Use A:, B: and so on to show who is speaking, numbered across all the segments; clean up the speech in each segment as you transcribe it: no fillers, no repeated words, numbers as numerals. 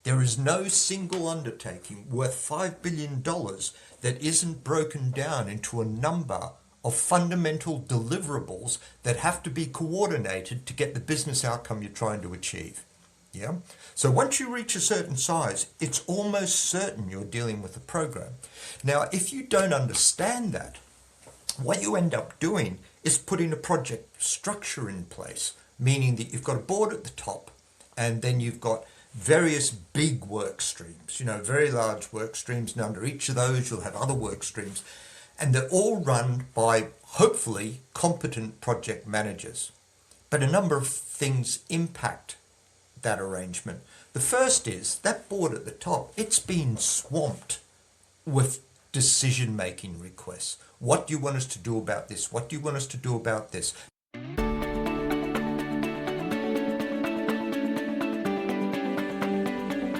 A: There is no single undertaking worth $5 billion that isn't broken down into a number of fundamental deliverables that have to be coordinated to get the business outcome you're trying to achieve. Yeah. So once you reach a certain size, it's almost certain you're dealing with a program. Now, if you don't understand that, what you end up doing is putting a project structure in place, meaning that you've got a board at the top, and then you've got various big work streams, very large work streams, and under each of those you'll have other work streams, and they're all run by hopefully competent project managers. But a number of things impact that arrangement. The first is that board at the top, it's been swamped with decision-making requests. What do you want us to do about this? What do you want us to do about this?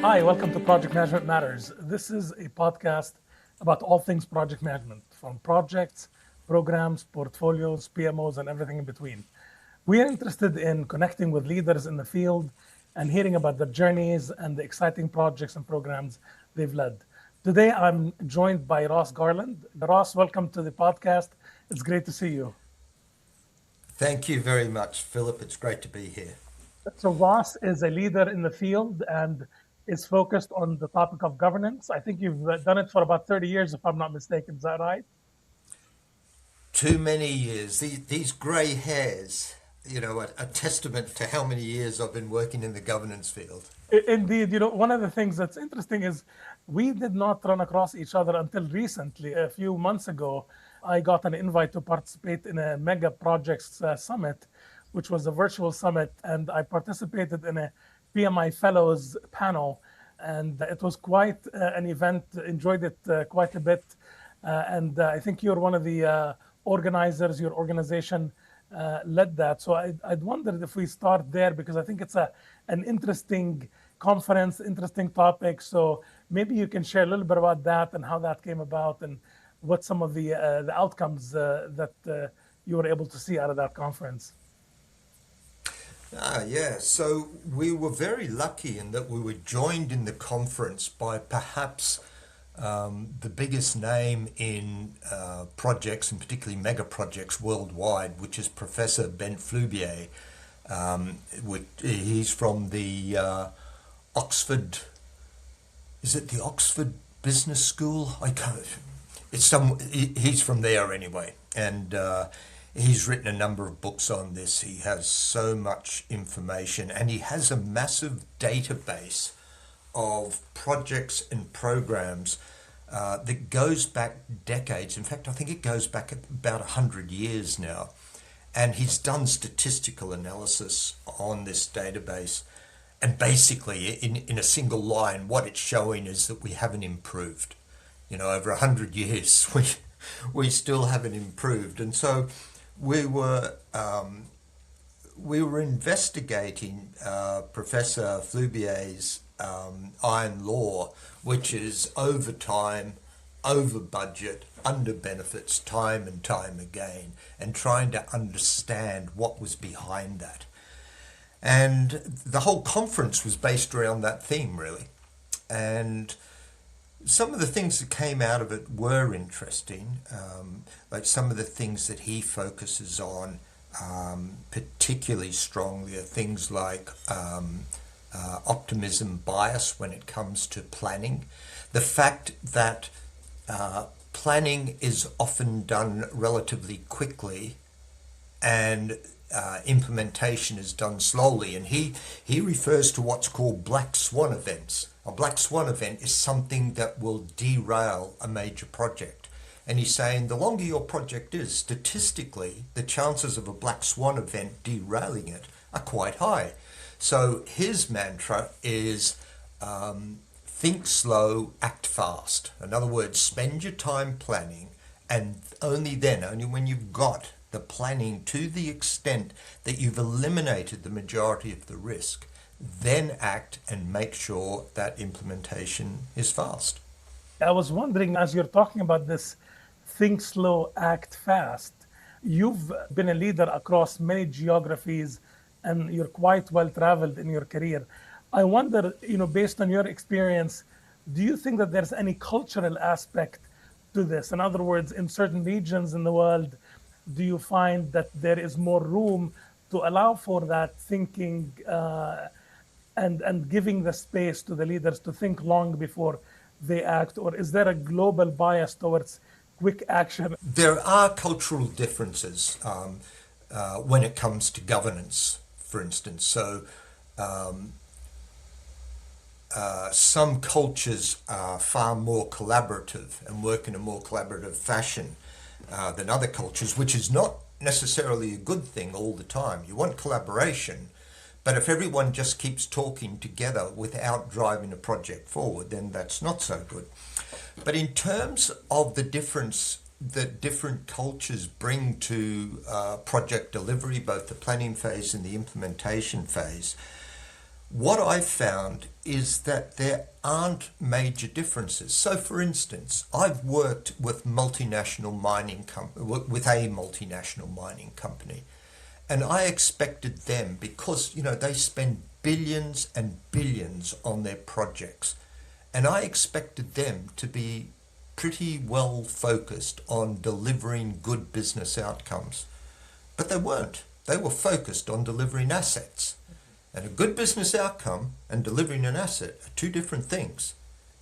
B: Hi, welcome to Project Management Matters. This is a podcast about all things project management, from projects, programs, portfolios, PMOs, and everything in between. We are interested in connecting with leaders in the field and hearing about their journeys and the exciting projects and programs they've led. Today, I'm joined by Ross Garland. Ross, welcome to the podcast. It's great to see you.
A: Thank you very much, Philip. It's great to be here.
B: So Ross is a leader in the field and is focused on the topic of governance. I think you've done it for about 30 years, if I'm not mistaken. Is that right?
A: Too many years. These gray hairs, a testament to how many years I've been working in the governance field.
B: Indeed. One of the things that's interesting is we did not run across each other until recently. A few months ago, I got an invite to participate in a Megaprojects Summit, which was a virtual summit, and I participated in a PMI Fellows panel, and it was quite an event. Enjoyed it quite a bit, and I think you're one of the organizers. Your organization led that, so I'd wondered if we start there, because I think it's an interesting conference, interesting topic. So maybe you can share a little bit about that and how that came about, and what some of the outcomes that you were able to see out of that conference.
A: Yeah. So we were very lucky in that we were joined in the conference by perhaps the biggest name in projects, and particularly mega projects worldwide, which is Professor Brent Flyvbjerg. He's from the Oxford. Is it the Oxford Business School? I can't. He's from there anyway, and he's written a number of books on this. He has so much information, and he has a massive database of projects and programs that goes back decades. In fact, I think it goes back about 100 years now. And he's done statistical analysis on this database. And basically, in a single line, what it's showing is that we haven't improved. Over 100 years, we still haven't improved. And so we were investigating Professor Flyvbjerg's iron law, which is over time, over budget, under benefits, time and time again, and trying to understand what was behind that. And the whole conference was based around that theme, really. And some of the things that came out of it were interesting, like some of the things that he focuses on particularly strongly are things like optimism bias when it comes to planning. The fact that planning is often done relatively quickly and implementation is done slowly. And he refers to what's called black swan events. A black swan event is something that will derail a major project. And he's saying the longer your project is, statistically, the chances of a black swan event derailing it are quite high. So his mantra is think slow, act fast. In other words, spend your time planning, and only when you've got the planning to the extent that you've eliminated the majority of the risk, then act and make sure that implementation is fast.
B: I was wondering, as you're talking about this think slow, act fast, you've been a leader across many geographies and you're quite well traveled in your career. I wonder, based on your experience, do you think that there's any cultural aspect to this? In other words, in certain regions in the world, do you find that there is more room to allow for that thinking and giving the space to the leaders to think long before they act? Or is there a global bias towards quick action?
A: There are cultural differences when it comes to governance, for instance. So some cultures are far more collaborative and work in a more collaborative fashion than other cultures, which is not necessarily a good thing all the time. You want collaboration, but if everyone just keeps talking together without driving a project forward, then that's not so good. But in terms of the difference that different cultures bring to project delivery, both the planning phase and the implementation phase, what I've found is that there aren't major differences. So, for instance, I've worked with with a multinational mining company, and I expected them, because they spend billions and billions on their projects, and I expected them to be pretty well focused on delivering good business outcomes, but they weren't. They were focused on delivering assets. And a good business outcome and delivering an asset are two different things.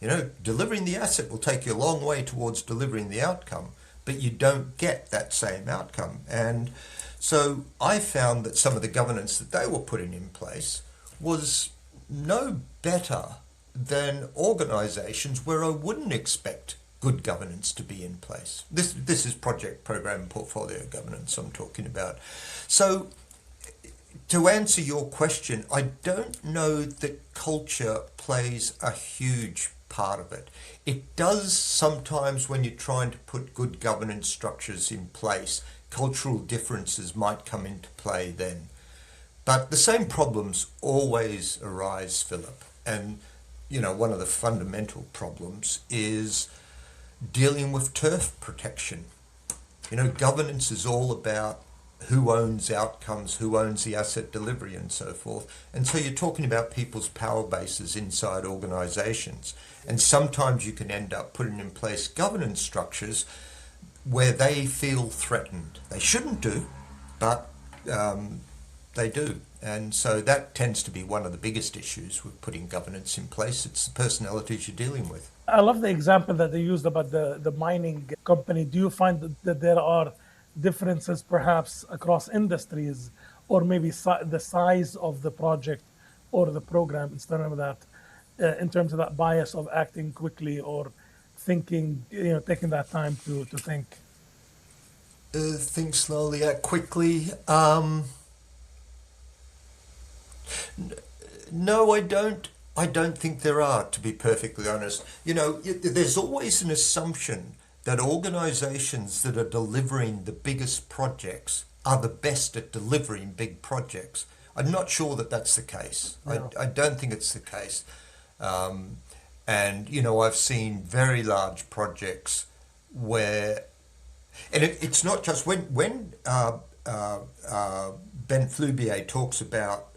A: Delivering the asset will take you a long way towards delivering the outcome, but you don't get that same outcome. And so I found that some of the governance that they were putting in place was no better than organizations where I wouldn't expect good governance to be in place. This is project, program, and portfolio governance I'm talking about. So to answer your question, I don't know that culture plays a huge part of it. It does sometimes when you're trying to put good governance structures in place. Cultural differences might come into play then. But the same problems always arise, Philip. And, one of the fundamental problems is dealing with turf protection. Governance is all about who owns outcomes, who owns the asset delivery, and so forth. And so you're talking about people's power bases inside organizations. And sometimes you can end up putting in place governance structures where they feel threatened. They shouldn't do, but they do. And so that tends to be one of the biggest issues with putting governance in place. It's the personalities you're dealing with.
B: I love the example that they used about the mining company. Do you find that there are differences perhaps across industries, or maybe the size of the project or the program instead of that, in terms of that bias of acting quickly or thinking, taking that time to think?
A: Think slowly, act quickly. No, I don't. I don't think there are, to be perfectly honest. There's always an assumption that organizations that are delivering the biggest projects are the best at delivering big projects. I'm not sure that that's the case. No. I don't think it's the case. And, I've seen very large projects where, and it's not just when Brent Flyvbjerg talks about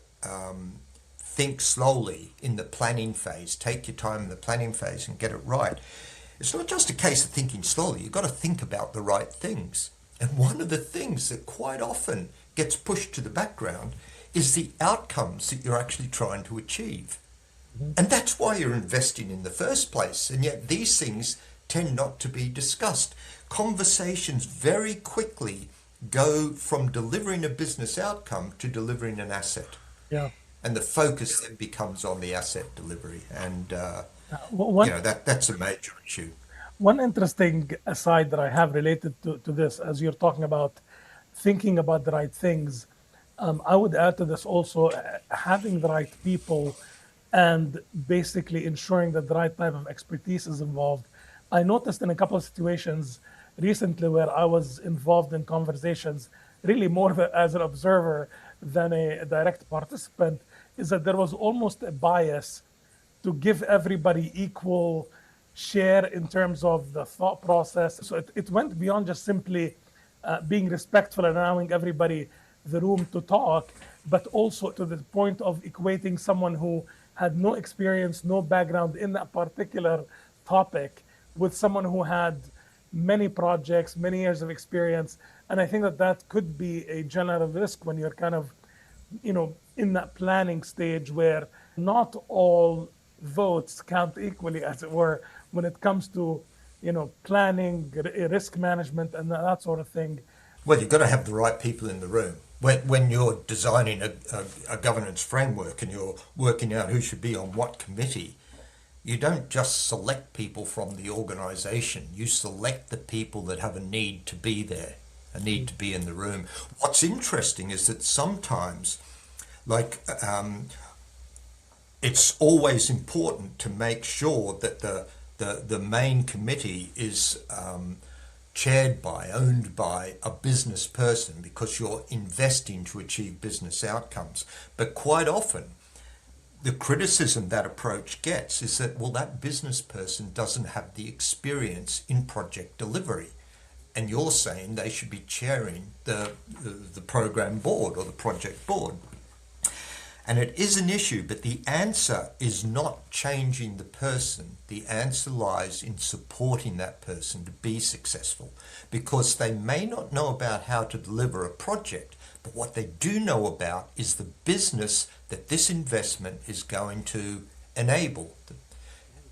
A: think slowly in the planning phase, take your time in the planning phase and get it right. It's not just a case of thinking slowly. You've got to think about the right things. And one of the things that quite often gets pushed to the background is the outcomes that you're actually trying to achieve. Mm-hmm. And that's why you're investing in the first place. And yet these things tend not to be discussed. Conversations very quickly go from delivering a business outcome to delivering an asset.
B: Yeah.
A: And the focus then becomes on the asset delivery. And that's a major issue.
B: One interesting aside that I have related to this, as you're talking about thinking about the right things, I would add to this also having the right people and basically ensuring that the right type of expertise is involved. I noticed in a couple of situations recently where I was involved in conversations, really more as an observer than a direct participant, is that there was almost a bias to give everybody equal share in terms of the thought process. So it went beyond just simply being respectful and allowing everybody the room to talk, but also to the point of equating someone who had no experience, no background in that particular topic, with someone who had many projects, many years of experience. And I think that that could be a general risk when you're kind of, in that planning stage where not all votes count equally, as it were, when it comes to, planning, risk management, and that sort of thing.
A: Well, you've got to have the right people in the room. When you're designing a governance framework and you're working out who should be on what committee, you don't just select people from the organisation. You select the people that have a need to be there, a need to be in the room. What's interesting is that sometimes, it's always important to make sure that the main committee is chaired by, owned by a business person, because you're investing to achieve business outcomes. But quite often, the criticism that approach gets is that, well, that business person doesn't have the experience in project delivery. And you're saying they should be chairing the program board or the project board. And it is an issue, but the answer is not changing the person. The answer lies in supporting that person to be successful, because they may not know about how to deliver a project, but what they do know about is the business that this investment is going to enable.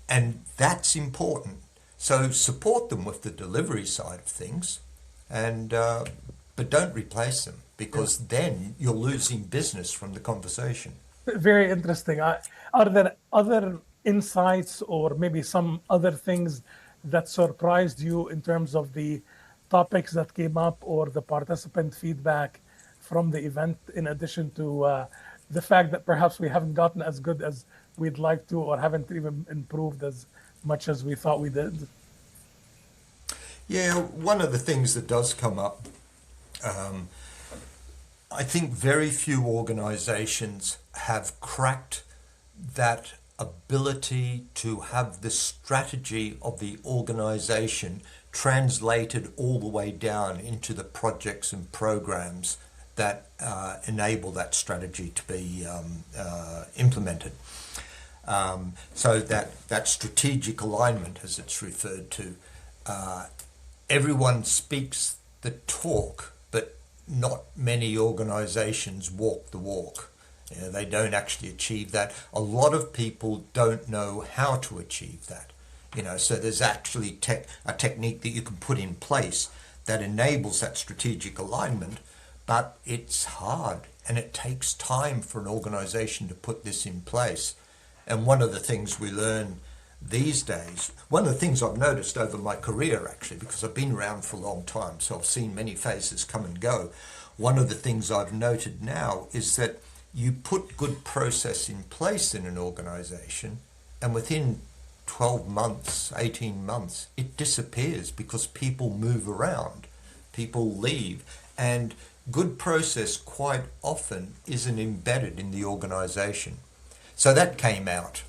A: And that's important. So support them with the delivery side of things, and but don't replace them, because then you're losing business from the conversation.
B: Very interesting. Are there other insights or maybe some other things that surprised you in terms of the topics that came up or the participant feedback from the event, in addition to the fact that perhaps we haven't gotten as good as we'd like to, or haven't even improved as much as we thought we did?
A: Yeah, one of the things that does come up, I think very few organizations have cracked that ability to have the strategy of the organization translated all the way down into the projects and programs that enable that strategy to be implemented. So that strategic alignment, as it's referred to, everyone speaks the talk, but not many organizations walk the walk. They don't actually achieve that. A lot of people don't know how to achieve that. So there's actually a technique that you can put in place that enables that strategic alignment, but it's hard and it takes time for an organization to put this in place. And one of the things we learn these days, one of the things I've noticed over my career, actually, because I've been around for a long time, so I've seen many phases come and go. One of the things I've noted now is that you put good process in place in an organization, and within 12 months, 18 months, it disappears because people move around, people leave, and good process quite often isn't embedded in the organization. So that came out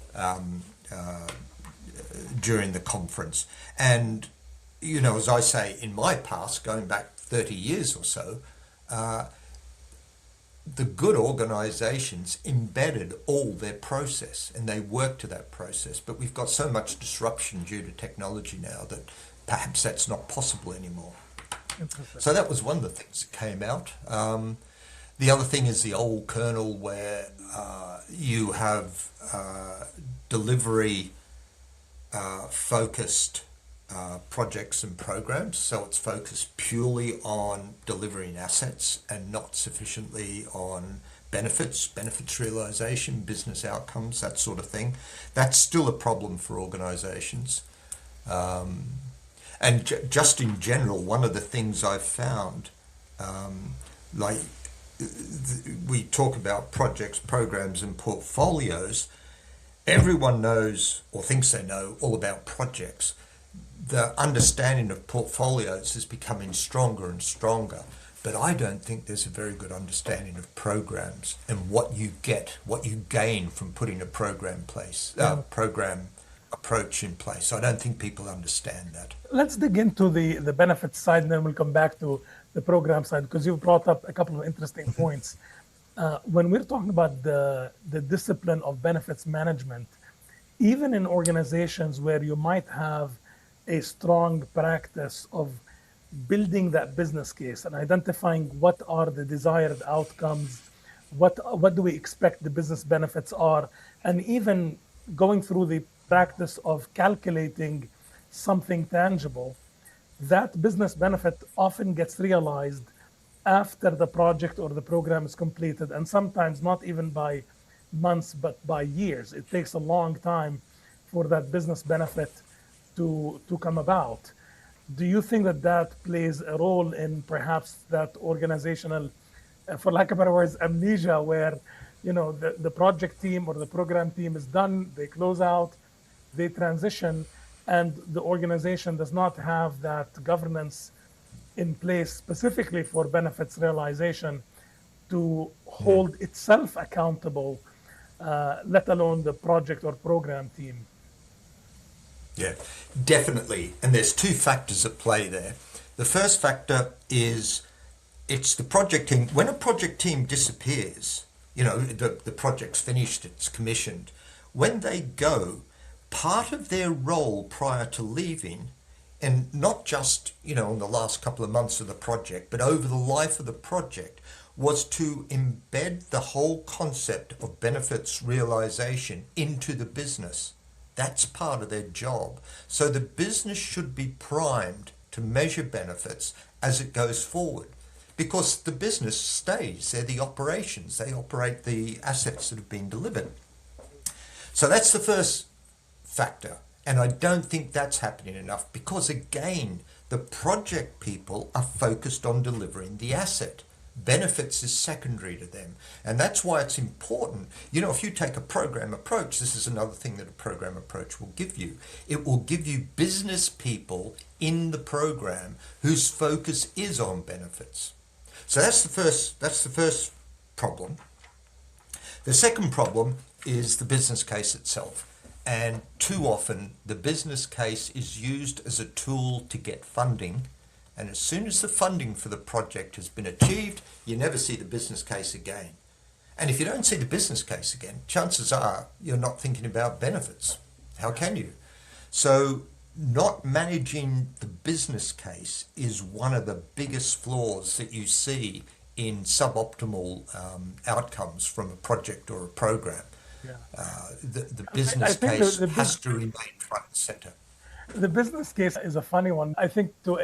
A: during the conference. And, as I say, in my past, going back 30 years or so, the good organizations embedded all their process and they work to that process. But we've got so much disruption due to technology now that perhaps that's not possible anymore. So that was one of the things that came out. The other thing is the old kernel, where you have delivery focused projects and programs. So it's focused purely on delivering assets and not sufficiently on benefits realization, business outcomes, that sort of thing. That's still a problem for organizations. And just in general, one of the things I've found, we talk about projects, programs, and portfolios. Everyone knows or thinks they know all about projects. The understanding of portfolios is becoming stronger and stronger, but I don't think there's a very good understanding of programs and what you gain from putting a program approach in place. I don't think people understand that.
B: Let's dig into the benefits side, and then we'll come back to the program side, because you've brought up a couple of interesting points. When we're talking about the discipline of benefits management, even in organizations where you might have a strong practice of building that business case and identifying what are the desired outcomes, what do we expect the business benefits are, and even going through the practice of calculating something tangible, that business benefit often gets realized after the project or the program is completed, and sometimes not even by months, but by years. It takes a long time for that business benefit to come about. Do you think that that plays a role in perhaps that organizational, for lack of better words, amnesia, where the project team or the program team is done, they close out, they transition, and the organization does not have that governance in place specifically for benefits realization to hold itself accountable, let alone the project or program team?
A: Yeah, definitely. And there's two factors at play there. The first factor is it's the project team. When a project team disappears, the project's finished, it's commissioned. When they go, part of their role prior to leaving, and not just, in the last couple of months of the project, but over the life of the project, was to embed the whole concept of benefits realization into the business. That's part of their job. So the business should be primed to measure benefits as it goes forward, because the business stays. They're the operations. They operate the assets that have been delivered. So that's the first factor. And I don't think that's happening enough because, again, the project people are focused on delivering the asset. Benefits is secondary to them. And that's why it's important. If you take a program approach, this is another thing that a program approach will give you. It will give you business people in the program whose focus is on benefits. So that's the first problem. The second problem is the business case itself. And too often the business case is used as a tool to get funding. And as soon as the funding for the project has been achieved, you never see the business case again. And if you don't see the business case again, chances are you're not thinking about benefits. How can you? So not managing the business case is one of the biggest flaws that you see in suboptimal outcomes from a project or a program.
B: Yeah.
A: The business case has to remain front and center.
B: The business case is a funny one. I think to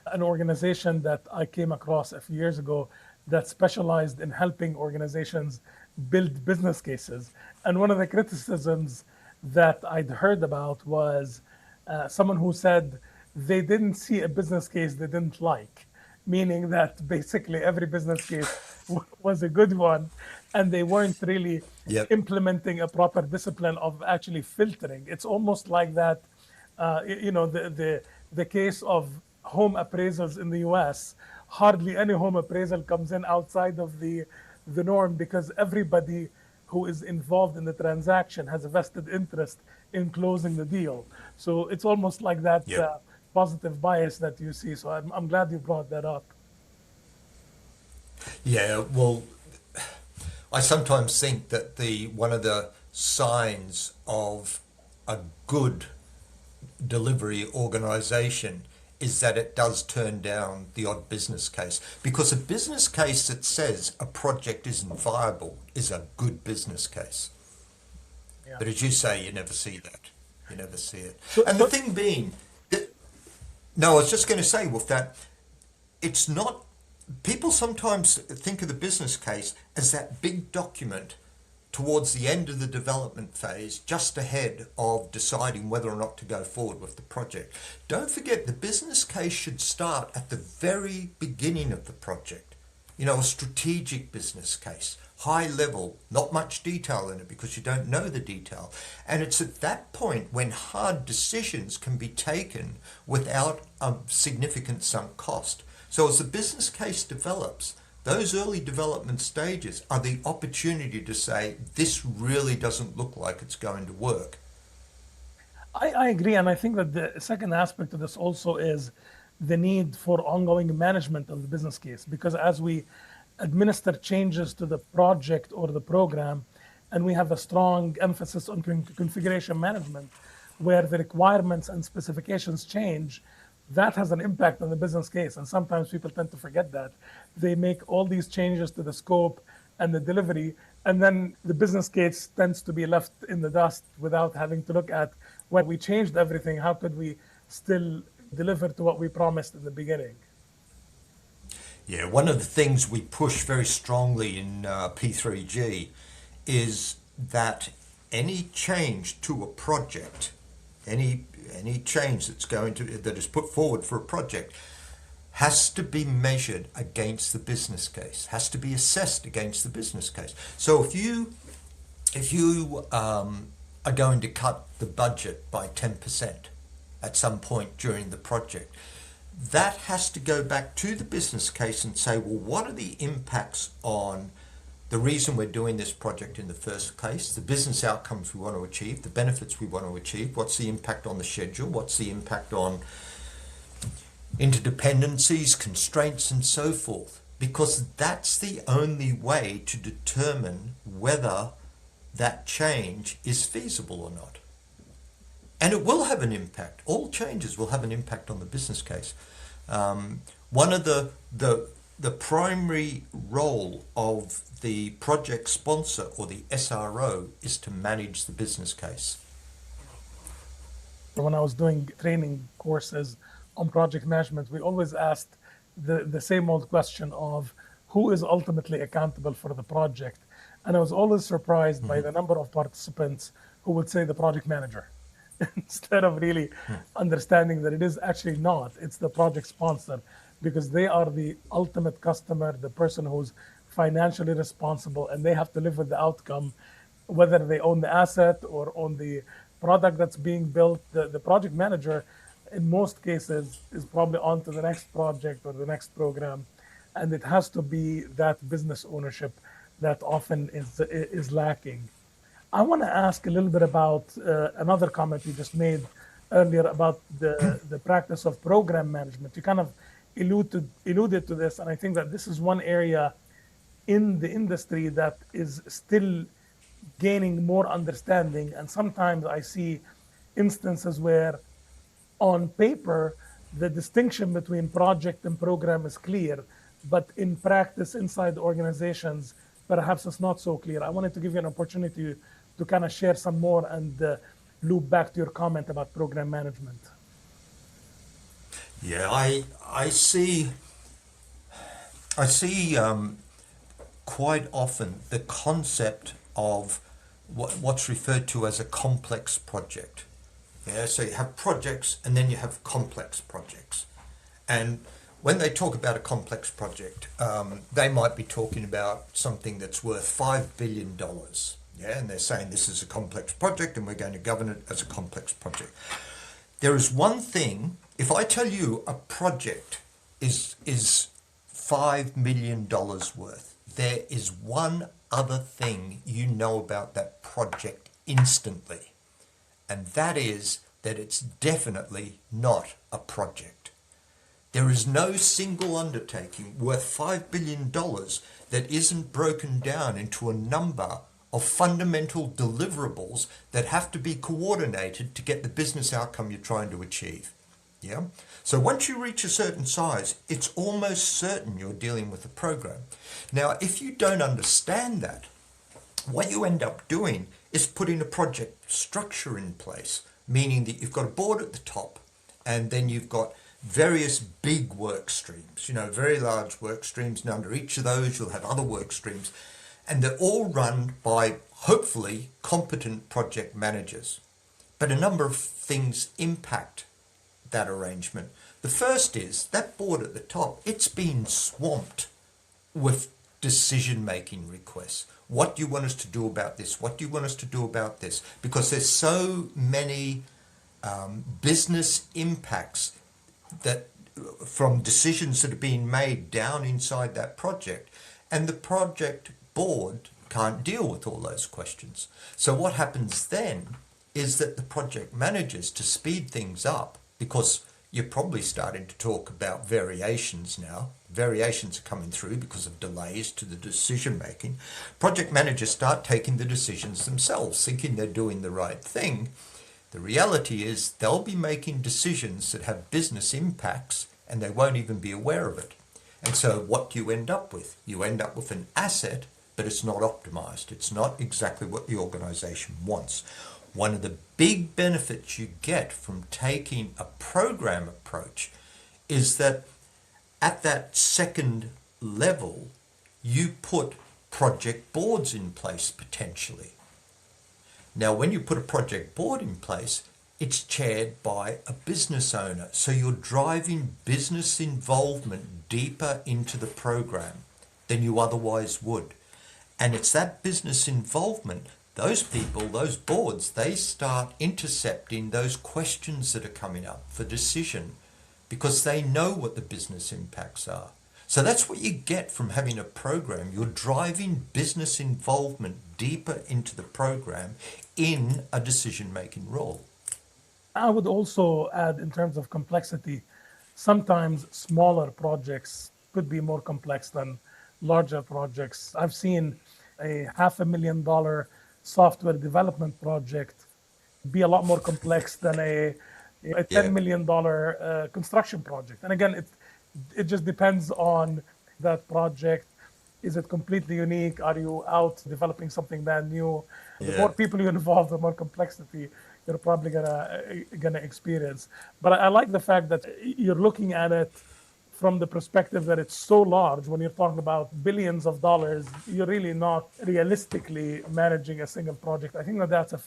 B: an organization that I came across a few years ago that specialized in helping organizations build business cases. And one of the criticisms that I'd heard about was someone who said they didn't see a business case they didn't like, meaning that basically every business case was a good one, and they weren't really implementing a proper discipline of actually filtering. It's almost like that, the case of home appraisals in the US. Hardly any home appraisal comes in outside of the norm because everybody who is involved in the transaction has a vested interest in closing the deal. So it's almost like that positive bias that you see. So I'm glad you brought that up.
A: Yeah, well, I sometimes think that one of the signs of a good delivery organization is that it does turn down the odd business case, because a business case that says a project isn't viable is a good business case. Yeah. But as you say, you never see that. You never see it. The thing being, I was just going to say, Wolf, that it's not, people sometimes think of the business case as that big document towards the end of the development phase, just ahead of deciding whether or not to go forward with the project. Don't forget, the business case should start at the very beginning of the project. A strategic business case, high level, not much detail in it because you don't know the detail. And it's at that point when hard decisions can be taken without a significant sunk cost. So as the business case develops, those early development stages are the opportunity to say, this really doesn't look like it's going to work.
B: I agree. And I think that the second aspect of this also is the need for ongoing management of the business case. Because as we administer changes to the project or the program, and we have a strong emphasis on configuration management, where the requirements and specifications change, that has an impact on the business case. And sometimes people tend to forget that. They make all these changes to the scope and the delivery, and then the business case tends to be left in the dust without having to look at, when we changed everything, how could we still deliver to what we promised in the beginning?
A: Yeah, one of the things we push very strongly in P3G is that any change to a project, any change that is put forward for a project, has to be measured against the business case, has to be assessed against the business case. So if you are going to cut the budget by 10% at some point during the project, that has to go back to the business case and say, well, what are the impacts on the reason we're doing this project in the first place, the business outcomes we want to achieve, the benefits we want to achieve, what's the impact on the schedule, what's the impact on interdependencies, constraints, and so forth, because that's the only way to determine whether that change is feasible or not. And it will have an impact. All changes will have an impact on the business case. One of the primary role of the project sponsor or the SRO is to manage the business case.
B: When I was doing training courses on project management, we always asked the same old question of who is ultimately accountable for the project. And I was always surprised by the number of participants who would say the project manager, instead of really understanding that it is actually not. It's the project sponsor, because they are the ultimate customer, the person who's financially responsible, and they have to live with the outcome, whether they own the asset or own the product that's being built. The project manager, in most cases, is probably on to the next project or the next program, and it has to be that business ownership that often is lacking. I want to ask a little bit about another comment you just made earlier about the practice of program management. You kind of alluded to this, and I think that this is one area in the industry that is still gaining more understanding. And sometimes I see instances where on paper the distinction between project and program is clear, but in practice inside the organizations perhaps it's not so clear. I wanted to give you an opportunity to kind of share some more and loop back to your comment about program management.
A: Yeah, I see quite often the concept of what's referred to as a complex project. Yeah, so you have projects and then you have complex projects. And when they talk about a complex project, they might be talking about something that's worth $5 billion. Yeah, and they're saying this is a complex project and we're going to govern it as a complex project. There is one thing, if I tell you a project is $5 million worth, there is one other thing you know about that project instantly, and that is that it's definitely not a project. There is no single undertaking worth $5 billion that isn't broken down into a number of fundamental deliverables that have to be coordinated to get the business outcome you're trying to achieve. Yeah. So once you reach a certain size, it's almost certain you're dealing with a program. Now, if you don't understand that, what you end up doing is putting a project structure in place, meaning that you've got a board at the top, and then you've got various big work streams, very large work streams, and under each of those you'll have other work streams, and they're all run by hopefully competent project managers. But a number of things impact that arrangement. The first is that board at the top, it's been swamped with decision-making requests. What do you want us to do about this? What do you want us to do about this? Because there's so many business impacts that from decisions that are being made down inside that project, and the project board can't deal with all those questions. So what happens then is that the project managers, to speed things up, because you're probably starting to talk about variations now. Variations are coming through because of delays to the decision making. Project managers start taking the decisions themselves, thinking they're doing the right thing. The reality is they'll be making decisions that have business impacts and they won't even be aware of it. And so what do you end up with? You end up with an asset, but it's not optimized. It's not exactly what the organization wants. One of the big benefits you get from taking a program approach is that at that second level, you put project boards in place potentially. Now, when you put a project board in place, it's chaired by a business owner. So you're driving business involvement deeper into the program than you otherwise would. And it's that business involvement, those people, those boards, they start intercepting those questions that are coming up for decision because they know what the business impacts are. So that's what you get from having a program. You're driving business involvement deeper into the program in a decision-making role.
B: I would also add, in terms of complexity, sometimes smaller projects could be more complex than larger projects. I've seen a $500,000 software development project be a lot more complex than a $10 million construction project. And again, it just depends on that project. Is it completely unique? Are you out developing something brand new? The more people you involve, the more complexity you're probably gonna experience. But I like the fact that you're looking at it from the perspective that it's so large. When you're talking about billions of dollars, you're really not realistically managing a single project. I think that that's a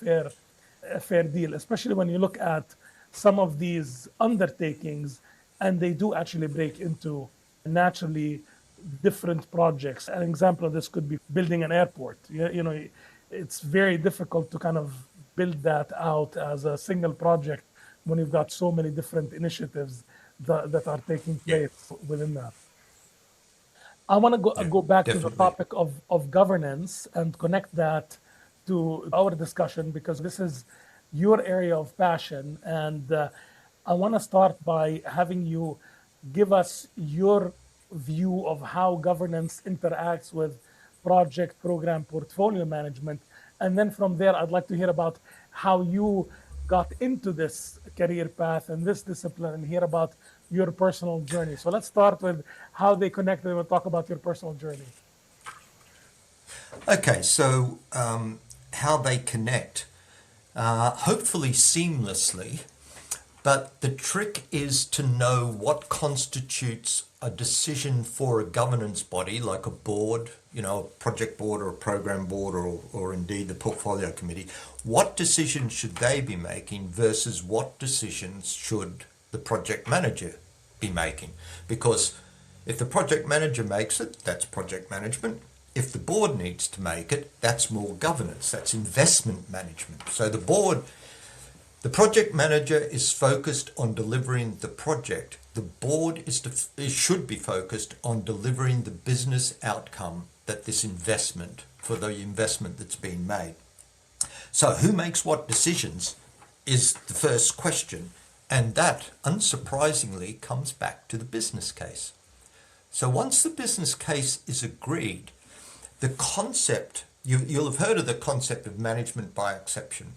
B: fair deal, especially when you look at some of these undertakings, and they do actually break into naturally different projects. An example of this could be building an airport. You know, it's very difficult to kind of build that out as a single project when you've got so many different initiatives that are taking place within that. I want to go back to the topic of governance and connect that to our discussion, because this is your area of passion. And I want to start by having you give us your view of how governance interacts with project, program, portfolio management. And then from there, I'd like to hear about how you got into this career path and this discipline, and hear about your personal journey. So let's start with how they connect, and we'll talk about your personal journey.
A: Okay, so how they connect, hopefully seamlessly, but the trick is to know what constitutes a decision for a governance body like a board, you know, a project board or a program board, or indeed the portfolio committee. What decisions should they be making versus what decisions should the project manager be making? Because if the project manager makes it, that's project management. If the board needs to make it, that's more governance, that's investment management. So the project manager is focused on delivering the project. The board should be focused on delivering the business outcome that this investment, for the investment that's being made. So who makes what decisions is the first question. And that, unsurprisingly, comes back to the business case. So once the business case is agreed, the concept, you'll have heard of the concept of management by exception.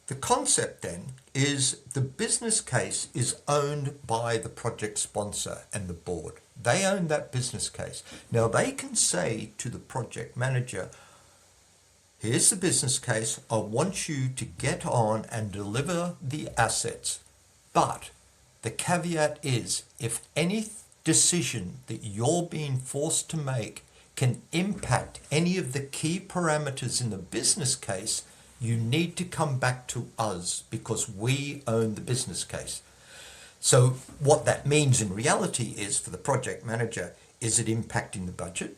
A: The concept then is the business case is owned by the project sponsor and the board. They own that business case. Now they can say to the project manager, here's the business case. I want you to get on and deliver the assets. But the caveat is, if any decision that you're being forced to make can impact any of the key parameters in the business case, you need to come back to us because we own the business case. So what that means in reality is, for the project manager, is it impacting the budget?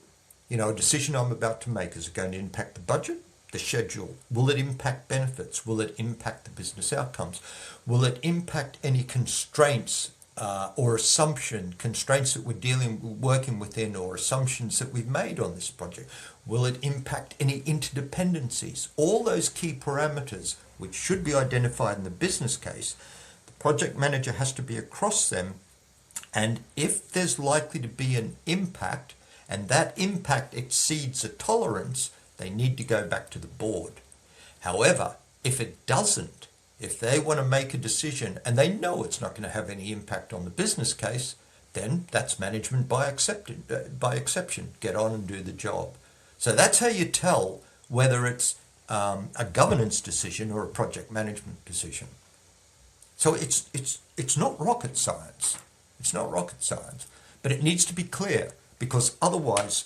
A: You know, a decision I'm about to make, is it going to impact the budget, the schedule? Will it impact benefits? Will it impact the business outcomes? Will it impact any constraints or constraints that we're working within, or assumptions that we've made on this project? Will it impact any interdependencies? All those key parameters, which should be identified in the business case, the Project manager has to be across them, and if there's likely to be an impact and that impact exceeds a tolerance, they need to go back to the board. However, if it doesn't, if they want to make a decision and they know it's not going to have any impact on the business case, then that's management by exception. Get on and do the job. So that's how you tell whether it's a governance decision or a project management decision. So it's not rocket science. It's not rocket science, but it needs to be clear, because otherwise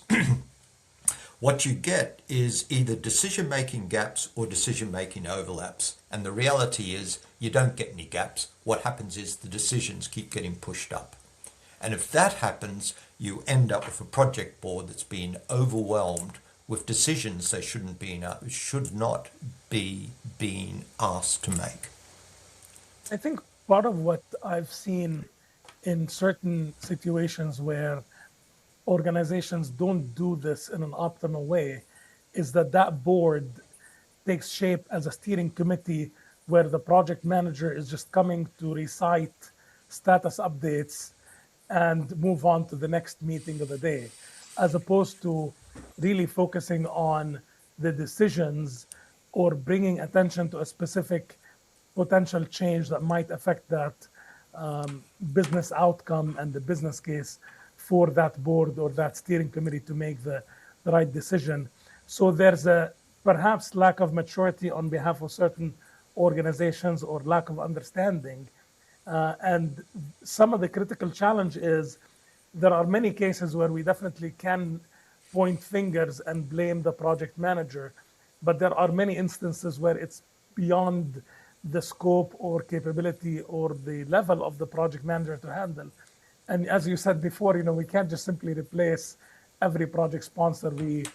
A: what you get is either decision-making gaps or decision-making overlaps. And the reality is you don't get any gaps. What happens is the decisions keep getting pushed up. And if that happens, you end up with a project board that's been overwhelmed with decisions they should not be being asked to make.
B: I think part of what I've seen in certain situations where organizations don't do this in an optimal way is that board takes shape as a steering committee where the project manager is just coming to recite status updates and move on to the next meeting of the day, as opposed to really focusing on the decisions or bringing attention to a specific potential change that might affect that business outcome and the business case for that board or that steering committee to make the right decision. So there's a perhaps lack of maturity on behalf of certain organizations or lack of understanding. And some of the critical challenge is there are many cases where we definitely can point fingers and blame the project manager, but there are many instances where it's beyond the scope or capability or the level of the project manager to handle. And as you said before, we can't just simply replace every project sponsor we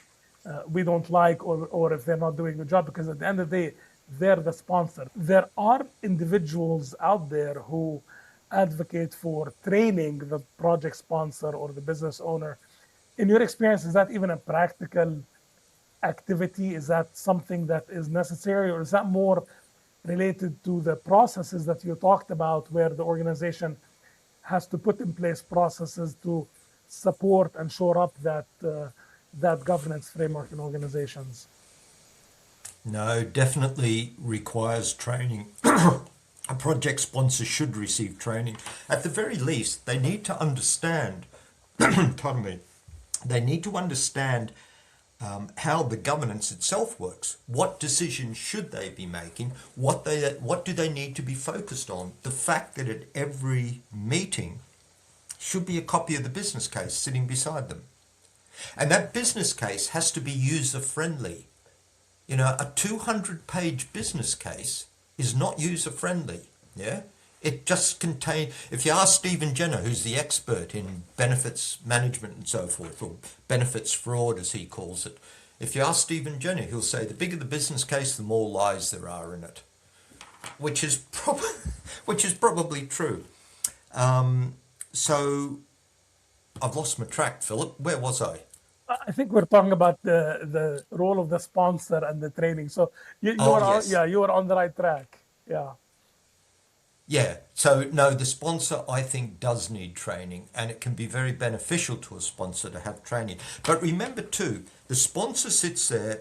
B: don't like or if they're not doing a good job, because at the end of the day, they're the sponsor. There are individuals out there who advocate for training the project sponsor or the business owner. In your experience, is that even a practical activity? Is that something that is necessary, or is that more related to the processes that you talked about, where the organization has to put in place processes to support and shore up that governance framework in organizations?
A: No, definitely requires training. A project sponsor should receive training. At the very least, they need to understand, pardon me, they need to understand how the governance itself works. What decisions should they be making? What do they need to be focused on? The fact that at every meeting should be a copy of the business case sitting beside them. And that business case has to be user-friendly. A 200-page business case is not user-friendly. Yeah, it just contains. If you ask Stephen Jenner, who's the expert in benefits management and so forth, or benefits fraud as he calls it, if you ask Stephen Jenner, he'll say the bigger the business case, the more lies there are in it, which is probably true. So I've lost my track, Philip. Where was I?
B: I think we're talking about the role of the sponsor and the training. So you were on the right track. Yeah.
A: Yeah. So no, the sponsor, I think, does need training, and it can be very beneficial to a sponsor to have training. But remember too, the sponsor sits there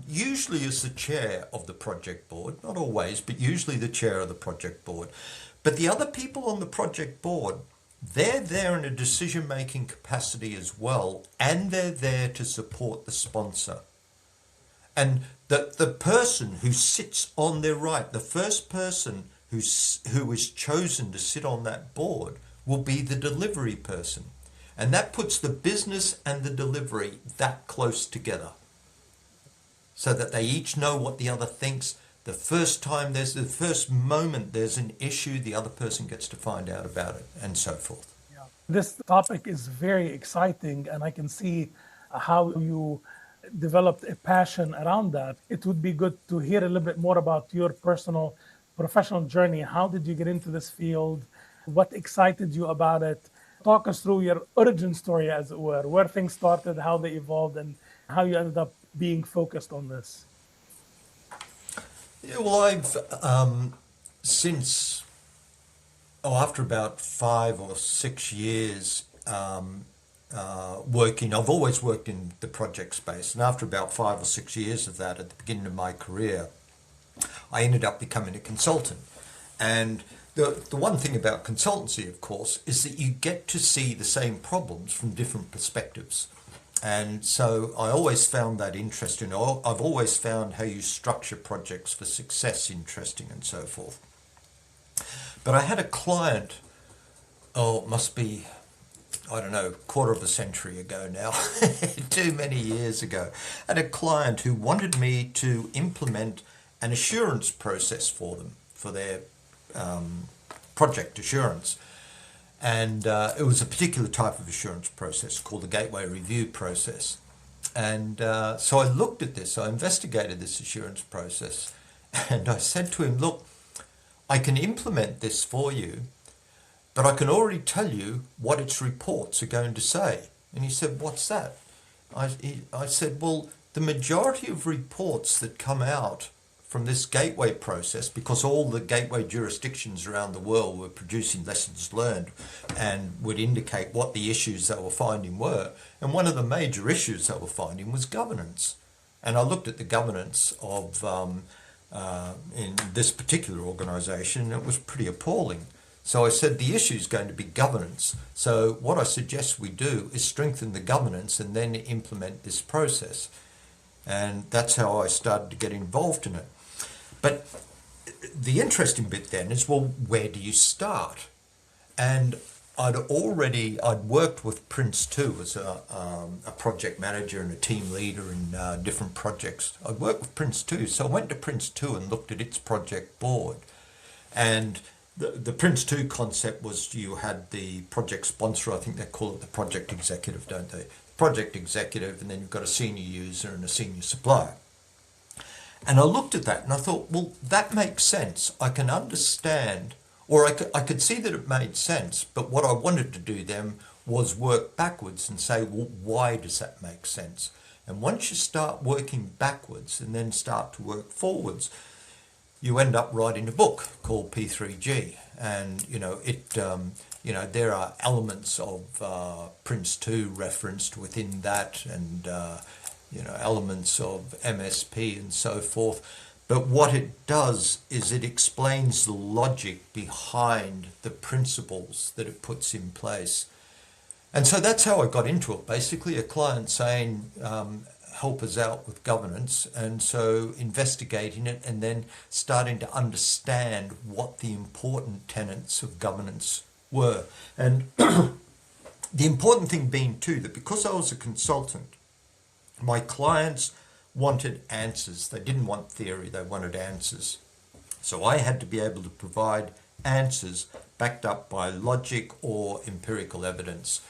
A: usually as the chair of the project board, not always, but usually the chair of the project board. But the other people on the project board, they're there in a decision-making capacity as well, and they're there to support the sponsor. And the person who sits on their right, the first person who is chosen to sit on that board, will be the delivery person. And that puts the business and the delivery that close together, so that they each know what the other thinks. The first moment there's an issue, the other person gets to find out about it, and so forth.
B: Yeah. This topic is very exciting, and I can see how you developed a passion around that. It would be good to hear a little bit more about your personal professional journey. How did you get into this field? What excited you about it? Talk us through your origin story, as it were, where things started, how they evolved, and how you ended up being focused on this.
A: Yeah, well, I've since after about 5 or 6 years working, I've always worked in the project space, and after about 5 or 6 years of that, at the beginning of my career, I ended up becoming a consultant. And the one thing about consultancy, of course, is that you get to see the same problems from different perspectives. And so I always found that interesting. I've always found how you structure projects for success interesting and so forth. But I had a client, it must be, I don't know, quarter of a century ago now, too many years ago, I had a client who wanted me to implement an assurance process for them, for their project assurance. And it was a particular type of assurance process called the gateway review process. And so I looked at this, I investigated this assurance process, and I said to him, look, I can implement this for you, but I can already tell you what its reports are going to say. And he said, what's that? I said, well, the majority of reports that come out from this gateway process, because all the gateway jurisdictions around the world were producing lessons learned and would indicate what the issues they were finding were. And one of the major issues they were finding was governance. And I looked at the governance of, in this particular organization, and it was pretty appalling. So I said, the issue is going to be governance. So what I suggest we do is strengthen the governance and then implement this process. And that's how I started to get involved in it. But the interesting bit then is, well, where do you start? And I'd worked with Prince 2 as a project manager and a team leader in different projects. I'd worked with Prince 2, so I went to Prince 2 and looked at its project board. And the Prince 2 concept was you had the project sponsor, I think they call it the project executive, don't they? Project executive, and then you've got a senior user and a senior supplier. And I looked at that and I thought, well, that makes sense. I can understand, or I could see that it made sense, but what I wanted to do then was work backwards and say, well, why does that make sense? And once you start working backwards and then start to work forwards, you end up writing a book called P3G. And, there are elements of Prince 2 referenced within that, and elements of MSP and so forth. But what it does is it explains the logic behind the principles that it puts in place. And so that's how I got into it. Basically, a client saying, help us out with governance. And so investigating it and then starting to understand what the important tenets of governance were. And the important thing being too, that because I was a consultant, my clients wanted answers. They didn't want theory, they wanted answers. So I had to be able to provide answers backed up by logic or empirical evidence.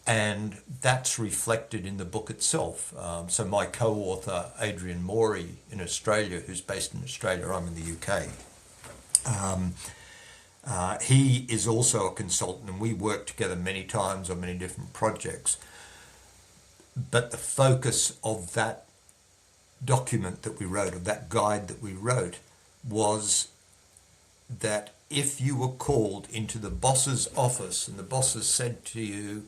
A: And that's reflected in the book itself. So my co-author, Adrian Morey in Australia, who's based in Australia, I'm in the UK, he is also a consultant, and we work together many times on many different projects. But the focus of that document that we wrote, of that guide that we wrote, was that if you were called into the boss's office and the bosses said to you,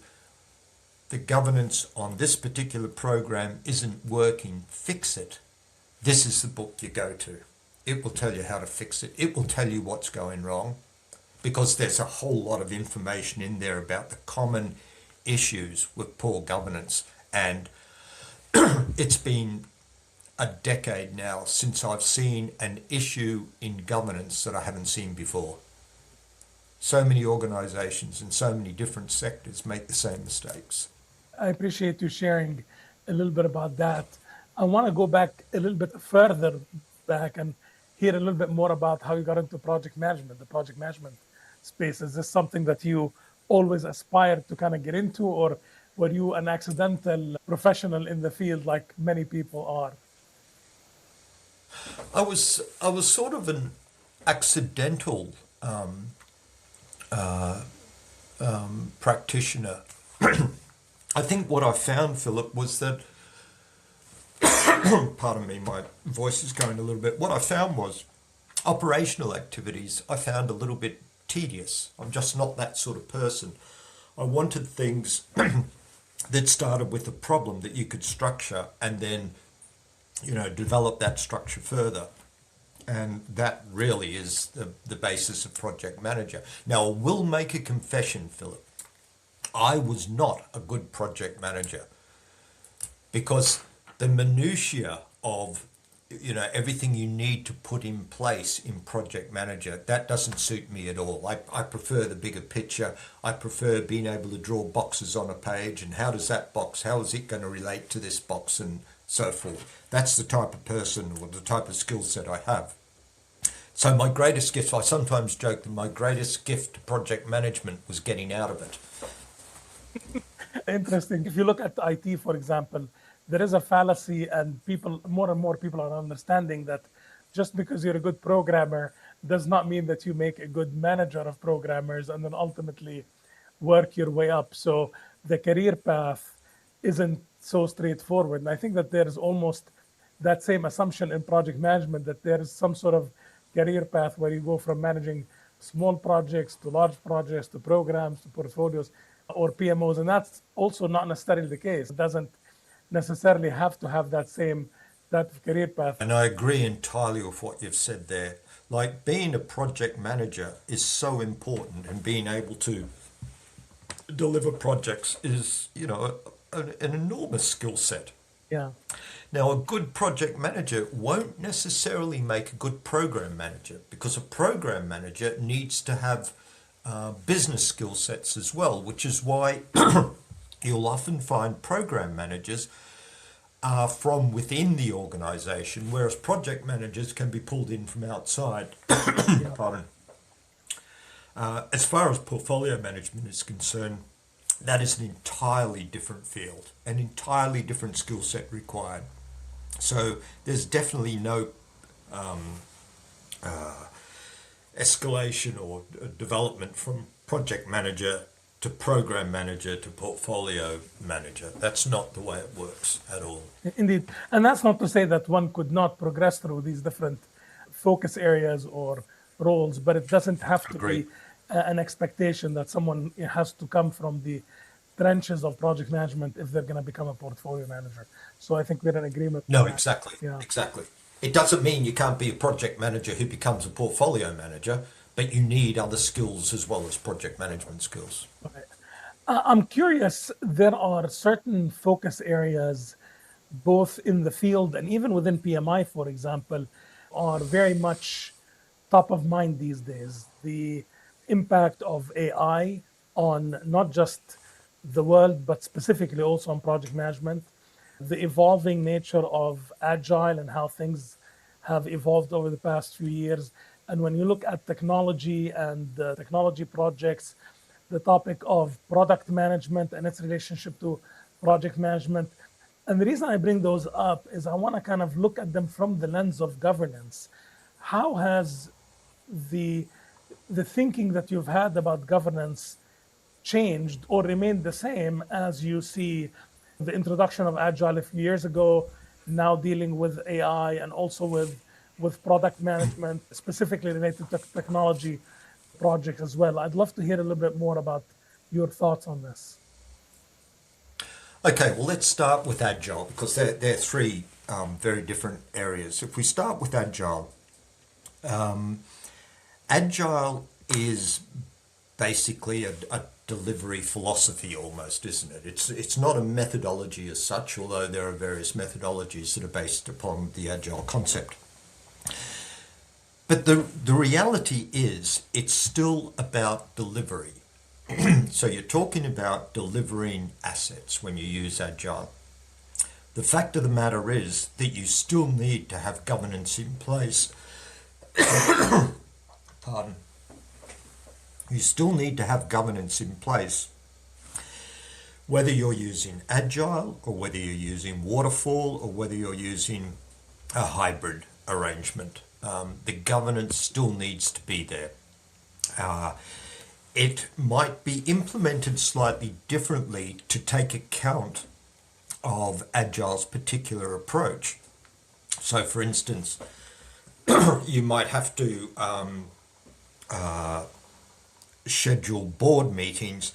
A: the governance on this particular program isn't working, fix it, this is the book you go to. It will tell you how to fix it. It will tell you what's going wrong, because there's a whole lot of information in there about the common issues with poor governance. And it's been a decade now since I've seen an issue in governance that I haven't seen before. So many organizations in so many different sectors make the same mistakes.
B: I appreciate you sharing a little bit about that. I want to go back a little bit further back and hear a little bit more about how you got into project management, the project management space. Is this something that you always aspired to kind of get into, or were you an accidental professional in the field like many people are?
A: I was sort of an accidental practitioner. I think what I found, Philip, was that, pardon me, my voice is going a little bit. What I found was operational activities I found a little bit tedious. I'm just not that sort of person. I wanted things that started with a problem that you could structure and then, develop that structure further. And that really is the basis of project manager. Now, I will make a confession, Philip. I was not a good project manager because the minutiae of everything you need to put in place in project manager, that doesn't suit me at all. I prefer the bigger picture. I prefer being able to draw boxes on a page and how is it going to relate to this box and so forth. That's the type of person or the type of skill set I have. So my greatest gift, I sometimes joke that my greatest gift to project management was getting out of it.
B: Interesting. If you look at IT, for example, there is a fallacy, and more and more people are understanding that just because you're a good programmer does not mean that you make a good manager of programmers and then ultimately work your way up. So the career path isn't so straightforward. And I think that there's almost that same assumption in project management, that there is some sort of career path where you go from managing small projects to large projects to programs to portfolios or PMOs. And that's also not necessarily the case. It doesn't necessarily have to have that career path.
A: And I agree entirely with what you've said there. Like, being a project manager is so important, and being able to deliver projects is, an enormous skill set.
B: Yeah.
A: Now, a good project manager won't necessarily make a good program manager, because a program manager needs to have business skill sets as well, which is why you'll often find program managers are from within the organization, whereas project managers can be pulled in from outside. Pardon. As far as portfolio management is concerned, that is an entirely different field, an entirely different skill set required. So there's definitely no escalation or development from project manager to program manager to portfolio manager. That's not the way it works at all.
B: Indeed. And that's not to say that one could not progress through these different focus areas or roles, but it doesn't have to be an expectation that someone has to come from the trenches of project management if they're going to become a portfolio manager. So I think we're in agreement.
A: No, exactly. Yeah. Exactly. It doesn't mean you can't be a project manager who becomes a portfolio manager, but you need other skills as well as project management skills.
B: Okay. I'm curious, there are certain focus areas, both in the field and even within PMI, for example, are very much top of mind these days. The impact of AI on not just the world, but specifically also on project management, the evolving nature of agile and how things have evolved over the past few years. And when you look at technology and the technology projects, the topic of product management and its relationship to project management. And the reason I bring those up is I want to kind of look at them from the lens of governance. How has the thinking that you've had about governance changed or remained the same as you see the introduction of Agile a few years ago, now dealing with AI and also with product management, specifically related to technology projects as well? I'd love to hear a little bit more about your thoughts on this.
A: Okay, well, let's start with Agile, because they're three very different areas. If we start with Agile, Agile is basically a delivery philosophy almost, isn't it? It's not a methodology as such, although there are various methodologies that are based upon the Agile concept. But the reality is it's still about delivery. So you're talking about delivering assets when you use Agile. The fact of the matter is that you still need to have governance in place. Pardon. You still need to have governance in place, whether you're using Agile or whether you're using Waterfall or whether you're using a hybrid arrangement. The governance still needs to be there. It might be implemented slightly differently to take account of Agile's particular approach. So, for instance, you might have to schedule board meetings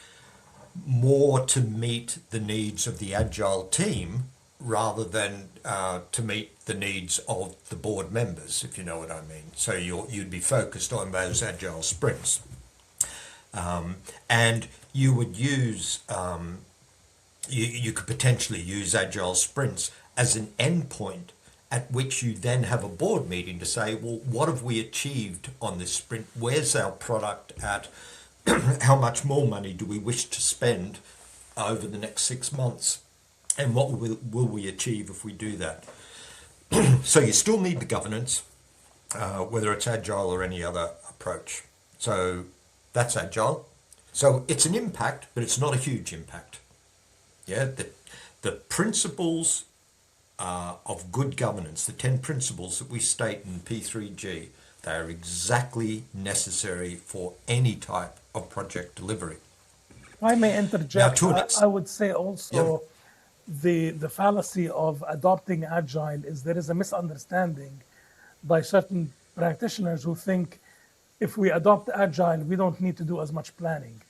A: more to meet the needs of the agile team rather than to meet the needs of the board members, if you know what I mean. So you'd be focused on those agile sprints. And you would use, you could potentially use agile sprints as an endpoint at which you then have a board meeting to say, well, what have we achieved on this sprint? Where's our product at? How much more money do we wish to spend over the next 6 months? And what will we achieve if we do that? So you still need the governance, whether it's agile or any other approach. So that's agile. So it's an impact, but it's not a huge impact. Yeah, the principles of good governance, the 10 principles that we state in P3G, they are exactly necessary for any type of project delivery.
B: If I may interject, I would say also the fallacy of adopting agile is there is a misunderstanding by certain practitioners who think if we adopt agile, we don't need to do as much planning.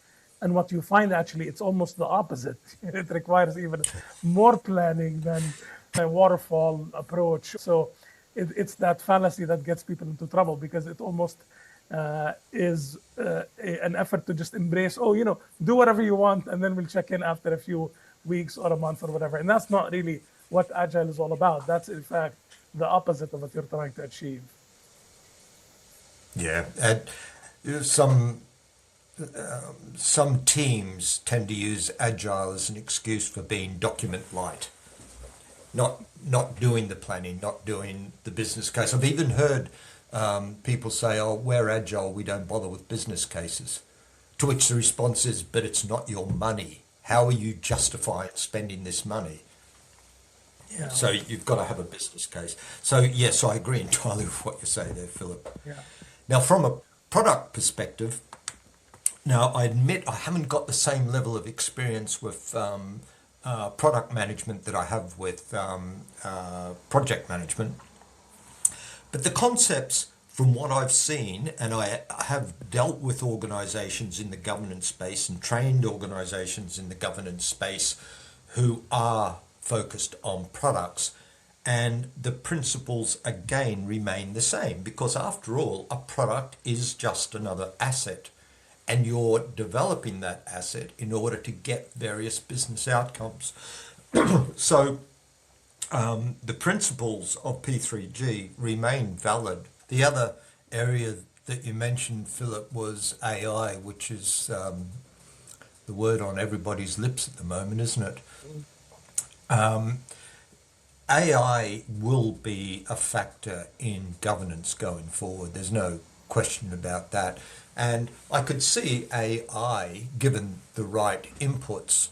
B: And what you find actually, it's almost the opposite. It requires even more planning than a waterfall approach. So it's that fallacy that gets people into trouble, because it almost is an effort to just embrace, do whatever you want, and then we'll check in after a few weeks or a month or whatever. And that's not really what agile is all about. That's in fact the opposite of what you're trying to achieve.
A: Yeah, and some teams tend to use agile as an excuse for being document light, not doing the planning, not doing the business case. I've even heard people say, "Oh, we're agile, we don't bother with business cases." To which the response is, "But it's not your money. How are you justifying spending this money?" Yeah. So you've got to have a business case. So yes, I agree entirely with what you say there, Philip.
B: Yeah.
A: Now, from a product perspective, now I admit I haven't got the same level of experience with product management that I have with project management. But the concepts, from what I've seen, and I have dealt with organizations in the governance space and trained organizations in the governance space who are focused on products, and the principles again remain the same, because after all, a product is just another asset, and you're developing that asset in order to get various business outcomes. So the principles of P3G remain valid. The other area that you mentioned, Philip, was AI, which is the word on everybody's lips at the moment, isn't it? AI will be a factor in governance going forward. There's no question about that. And I could see AI, given the right inputs,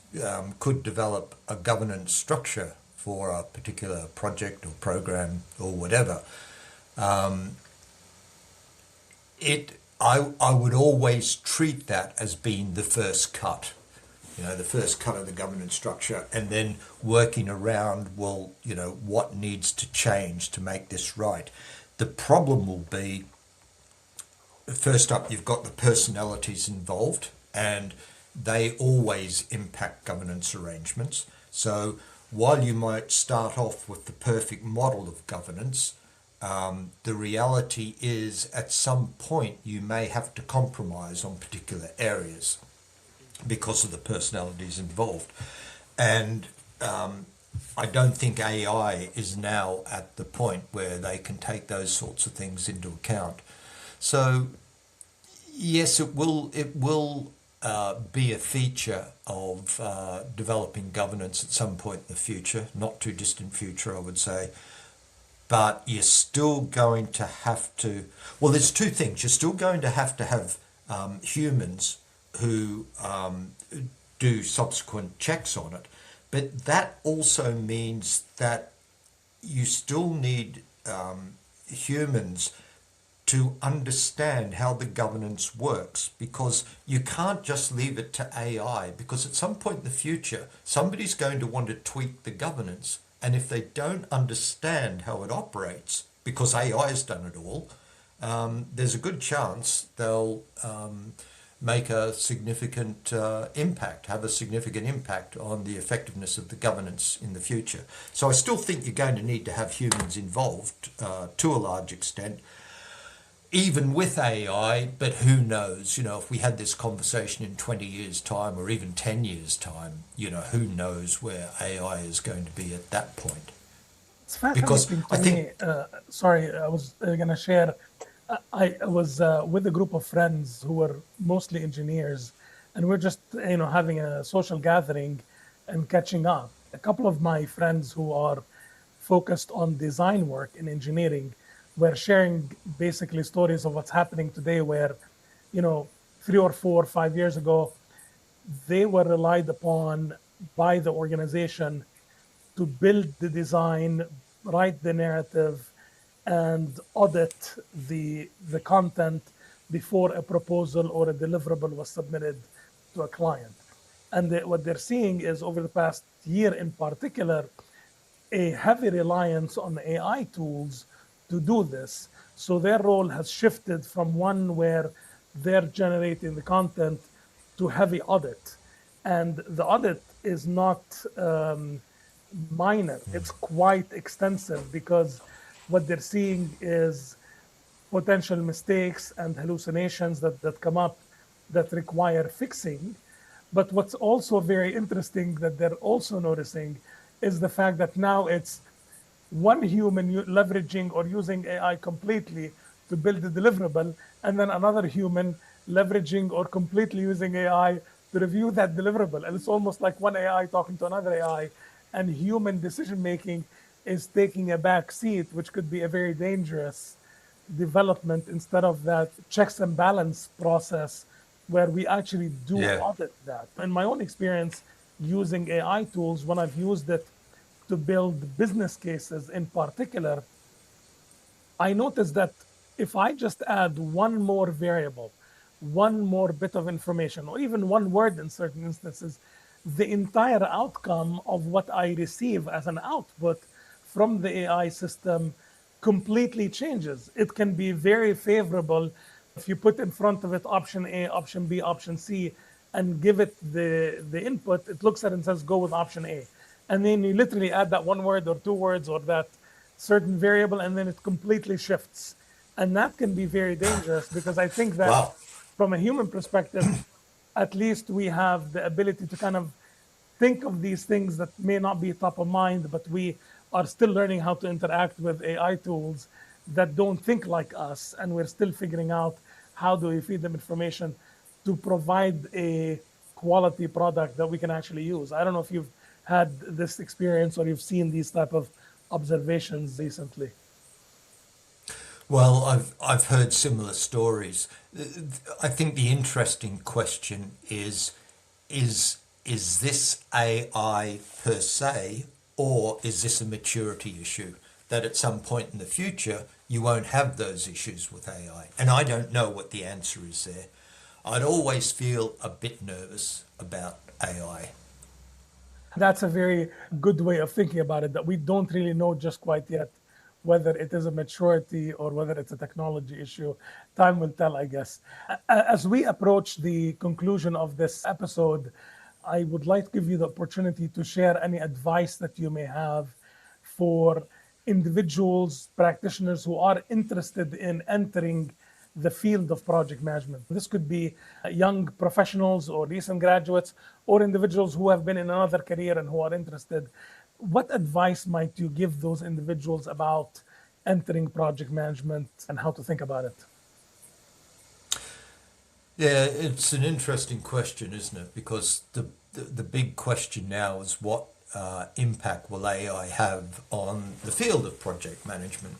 A: could develop a governance structure for a particular project or program or whatever. I would always treat that as being the first cut. The first cut of the governance structure, and then working around, what needs to change to make this right. The problem will be, first up, you've got the personalities involved, and they always impact governance arrangements. So while you might start off with the perfect model of governance, the reality is at some point you may have to compromise on particular areas because of the personalities involved. And I don't think AI is now at the point where they can take those sorts of things into account. So yes, it will be a feature of developing governance at some point in the future, not too distant future, I would say. But you're still going to have to, well, there's two things. You're still going to have humans who do subsequent checks on it. But that also means that you still need humans to understand how the governance works, because you can't just leave it to AI, because at some point in the future, somebody's going to want to tweak the governance. And if they don't understand how it operates, because AI has done it all, there's a good chance they'll make a significant impact, have a significant impact on the effectiveness of the governance in the future. So I still think you're going to need to have humans involved to a large extent, even with AI, but who knows, if we had this conversation in 20 years' time or even 10 years' time, who knows where AI is going to be at that point.
B: It's
A: Because
B: fascinating
A: I
B: to
A: think,
B: me. Sorry, I was going to share. I was with a group of friends who were mostly engineers, and we're just having a social gathering and catching up. A couple of my friends who are focused on design work in engineering were sharing basically stories of what's happening today, where 3 or 4 or 5 years ago they were relied upon by the organization to build the design, write the narrative, and audit the content before a proposal or a deliverable was submitted to a client. And what they're seeing is, over the past year in particular, a heavy reliance on AI tools to do this. So their role has shifted from one where they're generating the content to heavy audit. And the audit is not minor, it's quite extensive, because what they're seeing is potential mistakes and hallucinations that come up that require fixing. But what's also very interesting that they're also noticing is the fact that now it's one human leveraging or using AI completely to build a deliverable, and then another human leveraging or completely using AI to review that deliverable. And it's almost like one AI talking to another AI, and human decision making is taking a back seat, which could be a very dangerous development, instead of that checks and balance process where we actually do
A: yeah,
B: audit that. In my own experience using AI tools, when I've used it to build business cases in particular, I noticed that if I just add one more variable, one more bit of information, or even one word in certain instances, the entire outcome of what I receive as an output from the AI system completely changes. It can be very favorable if you put in front of it option A, option B, option C, and give it the input. It looks at it and says, go with option A. And then you literally add that one word or two words or that certain variable, and then it completely shifts. And that can be very dangerous, because I think that
A: wow.
B: from a human perspective, at least we have the ability to kind of think of these things that may not be top of mind, but we are still learning how to interact with AI tools that don't think like us. And we're still figuring out how do we feed them information to provide a quality product that we can actually use. I don't know if you've had this experience or you've seen these type of observations recently.
A: Well, I've heard similar stories. I think the interesting question is this AI per se, or is this a maturity issue that at some point in the future you won't have those issues with AI? And I don't know what the answer is there. I'd always feel a bit nervous about AI.
B: That's a very good way of thinking about it, that we don't really know just quite yet whether it is a maturity or whether it's a technology issue. Time will tell, I guess. As we approach the conclusion of this episode, I would like to give you the opportunity to share any advice that you may have for individuals, practitioners who are interested in entering the field of project management. This could be young professionals or recent graduates, or individuals who have been in another career and who are interested. What advice might you give those individuals about entering project management and how to think about it?
A: Yeah, it's an interesting question, isn't it? Because the big question now is what impact will AI have on the field of project management,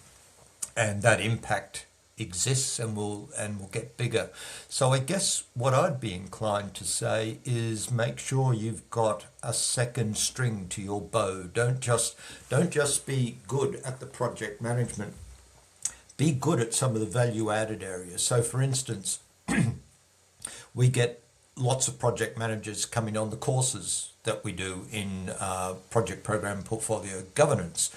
A: and that impact exists and will get bigger. So I guess what I'd be inclined to say is make sure you've got a second string to your bow. Don't just be good at the project management. Be good at some of the value added areas. So for instance, we get lots of project managers coming on the courses that we do in project program portfolio governance.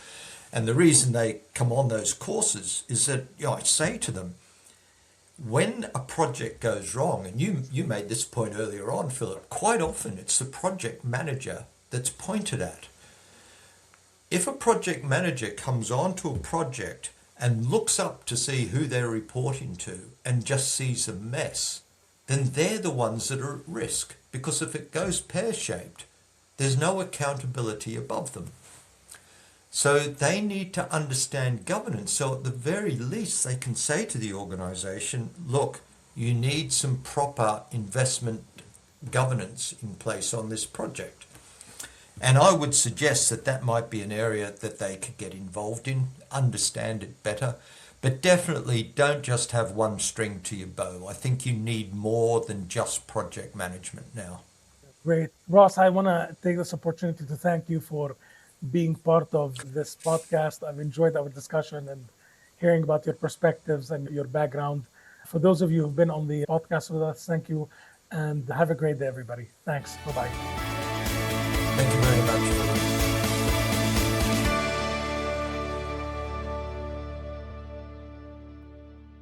A: And the reason they come on those courses is that I say to them, When a project goes wrong, and you made this point earlier on, Philip, quite often it's the project manager that's pointed at. If a project manager comes onto a project and looks up to see who they're reporting to and just sees a mess, then they're the ones that are at risk, because if it goes pear-shaped, there's no accountability above them. So they need to understand governance. So at the very least, they can say to the organization, look, you need some proper investment governance in place on this project. And I would suggest that that might be an area that they could get involved in, understand it better, but definitely don't just have one string to your bow. I think you need more than just project management now.
B: Great. Ross, I want to take this opportunity to thank you for being part of this podcast. I've enjoyed our discussion and hearing about your perspectives and your background. For those of you who've been on the podcast with us, thank you, and have a great day, everybody. Thanks. Bye-bye.
A: Thank you very much.